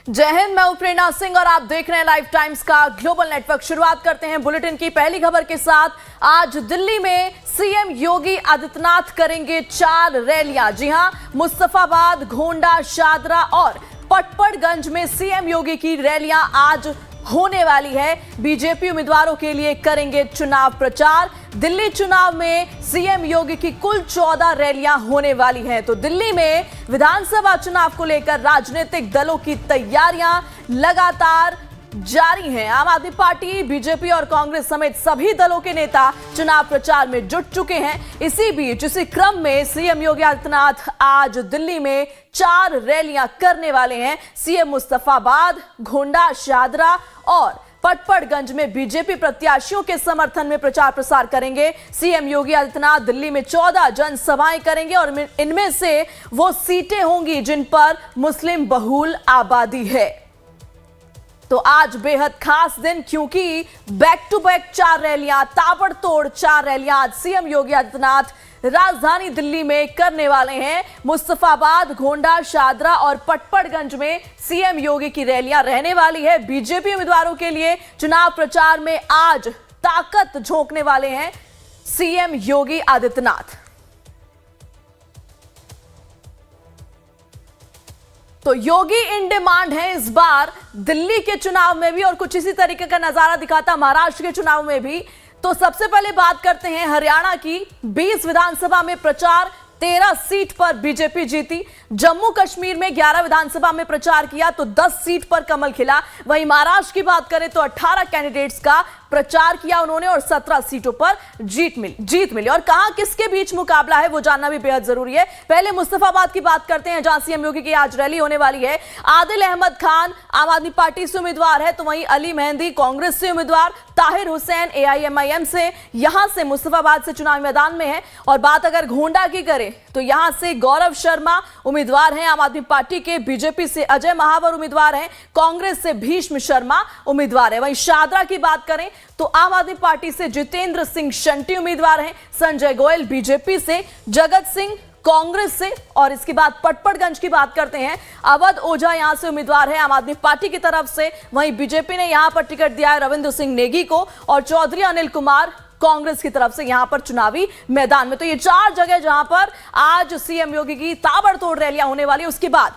जय हिंद, मैं प्रेरणा सिंह और आप देख रहे हैं लाइव टाइम्स का ग्लोबल नेटवर्क। शुरुआत करते हैं बुलेटिन की पहली खबर के साथ। आज दिल्ली में सीएम योगी आदित्यनाथ करेंगे 4 रैलियां। जी हां, मुस्तफाबाद, गोंडा, शादरा और पटपड़गंज में सीएम योगी की रैलियां आज होने वाली है। बीजेपी उम्मीदवारों के लिए करेंगे चुनाव प्रचार। दिल्ली चुनाव में सीएम योगी की कुल 14 रैलियां होने वाली हैं। तो दिल्ली में विधानसभा चुनाव को लेकर राजनीतिक दलों की तैयारियां लगातार जारी हैं। आम आदमी पार्टी, बीजेपी और कांग्रेस समेत सभी दलों के नेता चुनाव प्रचार में जुट चुके हैं। इसी बीच इसी क्रम में सीएम योगी आदित्यनाथ आज दिल्ली में 4 रैलियां करने वाले हैं। सीएम मुस्तफाबाद, गोंडा, शादरा और पटपड़गंज में बीजेपी प्रत्याशियों के समर्थन में प्रचार प्रसार करेंगे। सीएम योगी आदित्यनाथ दिल्ली में 14 जनसभाएं करेंगे और इनमें से वो सीटें होंगी जिन पर मुस्लिम बहुल आबादी है। तो आज बेहद खास दिन, क्योंकि बैक टू बैक 4 रैलियां, ताबड़तोड़ 4 रैलियां आज सीएम योगी आदित्यनाथ राजधानी दिल्ली में करने वाले हैं। मुस्तफाबाद, गोंडा, शादरा और पटपड़गंज में सीएम योगी की रैलियां रहने वाली है। बीजेपी उम्मीदवारों के लिए चुनाव प्रचार में आज ताकत झोंकने वाले हैं सीएम योगी आदित्यनाथ। तो योगी इन डिमांड है इस बार दिल्ली के चुनाव में भी, और कुछ इसी तरीके का नजारा दिखाता महाराष्ट्र के चुनाव में भी। तो सबसे पहले बात करते हैं हरियाणा की। 20 विधानसभा में प्रचार, 13 सीट पर बीजेपी जीती। जम्मू कश्मीर में 11 विधानसभा में प्रचार किया तो 10 सीट पर कमल खिला। वहीं महाराष्ट्र की बात करें तो 18 कैंडिडेट्स का प्रचार किया उन्होंने और 17 सीटों पर जीत मिली। और कहां किसके बीच मुकाबला है वो जानना भी बेहद जरूरी है। पहले मुस्तफाबाद की बात करते हैं, जहां सीएम योगी की आज रैली होने वाली है। आदिल अहमद खान आम आदमी पार्टी से उम्मीदवार है, तो वहीं अली मेहंदी कांग्रेस से उम्मीदवार, ताहिर हुसैन एआईएमआईएम से यहां से मुस्तफाबाद से चुनावी मैदान में है। और बात अगर गोंडा की करें तो यहां से गौरव शर्मा उम्मीदवार हैं आम आदमी पार्टी के, बीजेपी से अजय महावर उम्मीदवार हैं, कांग्रेस से भीष्म शर्मा उम्मीदवार है। वहीं शादरा की बात करें तो आम आदमी पार्टी से जितेंद्र सिंह शंटी उम्मीदवार हैं, संजय गोयल बीजेपी से, जगत सिंह कांग्रेस से। और इसके बाद पटपड़गंज की बात करते हैं, अवध ओझा यहां से उम्मीदवार है आम आदमी पार्टी की तरफ से। वहीं बीजेपी ने यहां पर टिकट दिया है रविंद्र सिंह नेगी को, और चौधरी अनिल कुमार कांग्रेस की तरफ से यहां पर चुनावी मैदान में। तो ये 4 जगह जहां पर आज सीएम योगी की ताबड़तोड़ रैलियां होने वाली है। उसके बाद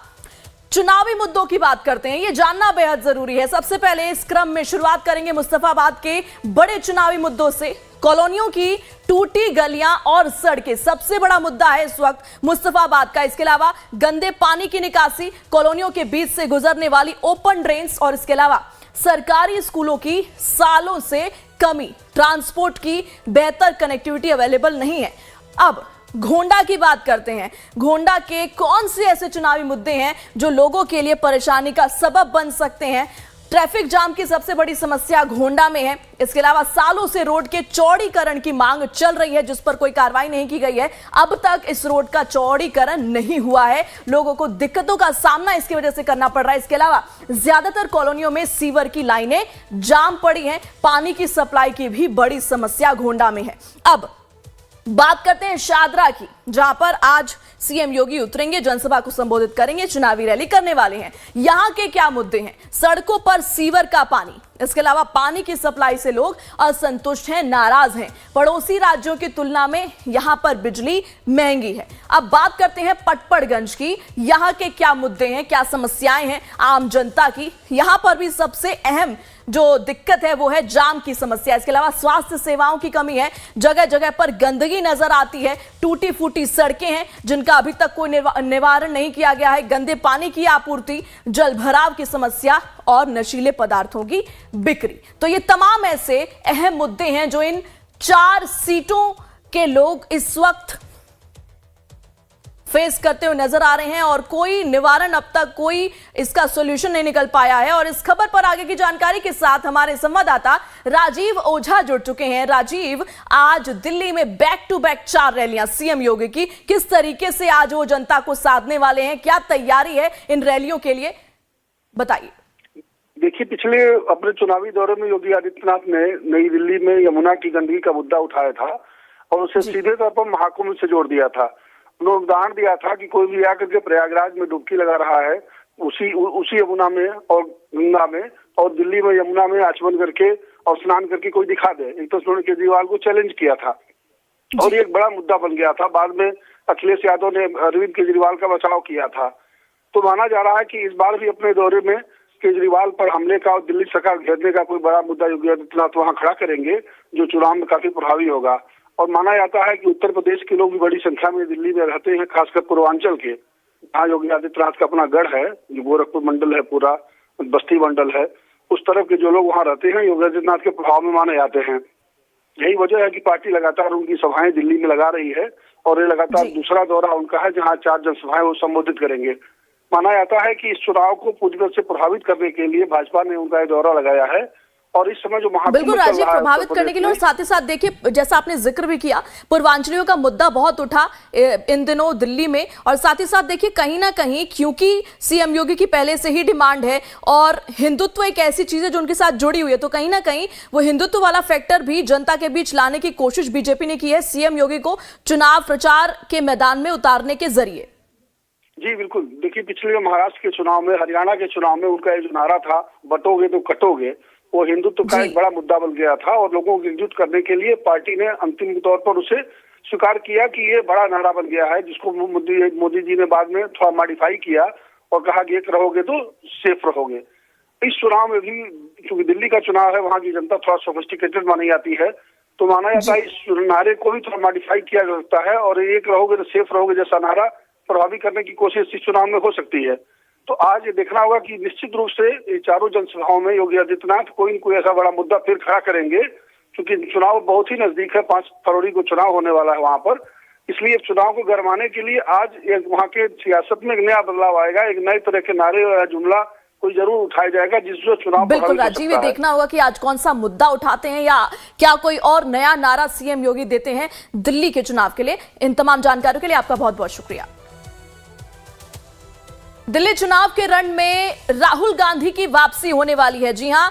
चुनावी मुद्दों की बात करते हैं, ये जानना बेहद जरूरी है। सबसे पहले इस क्रम में शुरुआत करेंगे मुस्तफाबाद के बड़े चुनावी मुद्दों से। कॉलोनियों की टूटी गलियां और सड़कें सबसे बड़ा मुद्दा है इस वक्त मुस्तफाबाद का। इसके अलावा गंदे पानी की निकासी, कॉलोनियों के बीच से गुजरने वाली ओपन ड्रेन्स, और इसके अलावा सरकारी स्कूलों की सालों से कमी, ट्रांसपोर्ट की बेहतर कनेक्टिविटी अवेलेबल नहीं है। अब गोंडा की बात करते हैं। गोंडा के कौन से ऐसे चुनावी मुद्दे हैं जो लोगों के लिए परेशानी का सबब बन सकते हैं? ट्रैफिक जाम की सबसे बड़ी समस्या गोंडा में है। इसके अलावा सालों से रोड के चौड़ीकरण की मांग चल रही है, जिस पर कोई कार्रवाई नहीं की गई है। अब तक इस रोड का चौड़ीकरण नहीं हुआ है, लोगों को दिक्कतों का सामना इसकी वजह से करना पड़ रहा है। इसके अलावा ज्यादातर कॉलोनियों में सीवर की लाइनें जाम पड़ी हैं, पानी की सप्लाई की भी बड़ी समस्या गोंडा में है। अब बात करते हैं शादरा की, जहां पर आज सीएम योगी उतरेंगे, जनसभा को संबोधित करेंगे, चुनावी रैली करने वाले हैं। यहां के क्या मुद्दे हैं? सड़कों पर सीवर का पानी, इसके अलावा पानी की सप्लाई से लोग असंतुष्ट हैं, नाराज हैं। पड़ोसी राज्यों की तुलना में यहां पर बिजली महंगी है। अब बात करते हैं पटपड़गंज की, यहां के क्या मुद्दे हैं, क्या समस्याएं हैं आम जनता की? यहां पर भी सबसे अहम जो दिक्कत है वो है जाम की समस्या। इसके अलावा स्वास्थ्य सेवाओं की कमी है, जगह जगह पर गंदगी नजर आती है, टूटी फूटी सड़कें हैं जिनका अभी तक कोई निवारण नहीं किया गया है, गंदे पानी की आपूर्ति, जल भराव की समस्या और नशीले पदार्थों की बिक्री। तो ये तमाम ऐसे अहम मुद्दे हैं जो इन 4 सीटों के लोग इस वक्त फेस करते हुए नजर आ रहे हैं, और कोई निवारण अब तक, कोई इसका सॉल्यूशन नहीं निकल पाया है। और इस खबर पर आगे की जानकारी के साथ हमारे संवाददाता राजीव ओझा जुड़ चुके हैं। राजीव, आज दिल्ली में बैक टू बैक 4 रैलियां सीएम योगी की, किस तरीके से आज वो जनता को साधने वाले हैं, क्या तैयारी है इन रैलियों के लिए, बताइए। देखिए, पिछले अपने चुनावी दौरे में योगी आदित्यनाथ ने नई दिल्ली में यमुना की गंदगी का मुद्दा उठाया था और उसे सीधे तौर पर महाकुंभ से जोड़ दिया था। उन्होंने उदाहरण दिया था कि कोई भी आकर के प्रयागराज में डुबकी लगा रहा है उसी यमुना में और गंगा में और दिल्ली में यमुना में आचमन करके और स्नान करके कोई दिखा दे। एक तो उन्होंने केजरीवाल को चैलेंज किया था और ये एक बड़ा मुद्दा बन गया था। बाद में अखिलेश यादव ने अरविंद केजरीवाल का बचाव किया था। तो माना जा रहा है कि इस बार भी अपने दौरे में केजरीवाल पर हमले का और दिल्ली सरकार घेरने का कोई बड़ा मुद्दा योगी आदित्यनाथ वहां खड़ा करेंगे, जो चुनाव में काफी प्रभावी होगा। और माना जाता है कि उत्तर प्रदेश के लोग भी बड़ी संख्या में दिल्ली में रहते हैं, खासकर पूर्वांचल के, जहाँ योगी आदित्यनाथ का अपना गढ़ है, जो गोरखपुर मंडल है, पूरा बस्ती मंडल है, उस तरफ के जो लोग वहाँ रहते हैं योगी आदित्यनाथ के प्रभाव में माने जाते हैं। यही वजह है कि पार्टी लगातार उनकी सभाएं दिल्ली में लगा रही है और ये लगातार दूसरा दौरा उनका है, जहाँ 4 जनसभाएं वो संबोधित करेंगे। माना जाता है कि इस चुनाव को पूरी तरह से प्रभावित करने के लिए भाजपा ने उनका ये दौरा लगाया है। और इस समय जो बिल्कुल राजीव, प्रभावित करने के लिए और साथ ही साथ देखिए, जैसा आपने जिक्र भी किया, पूर्वांचलियों का मुद्दा बहुत उठा इन दिनों दिल्ली में। और साथ ही साथ देखिए, कहीं ना कहीं क्योंकि सीएम योगी की पहले से ही डिमांड है और हिंदुत्व एक ऐसी चीज है जो उनके साथ जुड़ी हुई है, तो कहीं ना कहीं वो हिंदुत्व वाला फैक्टर भी जनता के बीच लाने की कोशिश बीजेपी ने की है सीएम योगी को चुनाव प्रचार के मैदान में उतारने के जरिए। जी बिल्कुल। देखिए, पिछले महाराष्ट्र के चुनाव में, हरियाणा के चुनाव में उनका जो नारा था, बटोगे तो कटोगे, वो हिंदुत्व का एक बड़ा मुद्दा बन गया था। और लोगों को एकजुट करने के लिए पार्टी ने अंतिम तौर पर उसे स्वीकार किया कि ये बड़ा नारा बन गया है, जिसको मोदी जी ने बाद में थोड़ा मॉडिफाई किया और कहा कि एक रहोगे तो सेफ रहोगे। इस चुनाव में भी क्योंकि दिल्ली का चुनाव है, वहां की जनता थोड़ा सोफिस्टिकेटेड मानी जाती है, तो माना जाता है इस नारे को भी थोड़ा मॉडिफाई किया जा सकता है और एक रहोगे तो सेफ रहोगे जैसा नारा प्रभावी करने की कोशिश इस चुनाव में हो सकती है। तो आज ये देखना होगा कि निश्चित रूप से ये चारों जनसभाओं में योगी आदित्यनाथ कोई न कोई ऐसा बड़ा मुद्दा फिर खड़ा करेंगे, क्योंकि चुनाव बहुत ही नजदीक है। 5 फरवरी को चुनाव होने वाला है वहां पर। इसलिए चुनाव को गरमाने के लिए आज वहां के सियासत में एक नया बदलाव आएगा, एक नए तरह के नारे और जुमला कोई जरूर उठाया जाएगा जिससे चुनाव बिल्कुल राजीव, ये देखना होगा कि आज कौन सा मुद्दा उठाते हैं या क्या कोई और नया नारा सीएम योगी देते हैं दिल्ली के चुनाव के लिए। इन तमाम जानकारियों के लिए आपका बहुत बहुत शुक्रिया। दिल्ली चुनाव के रण में राहुल गांधी की वापसी होने वाली है। जी हां,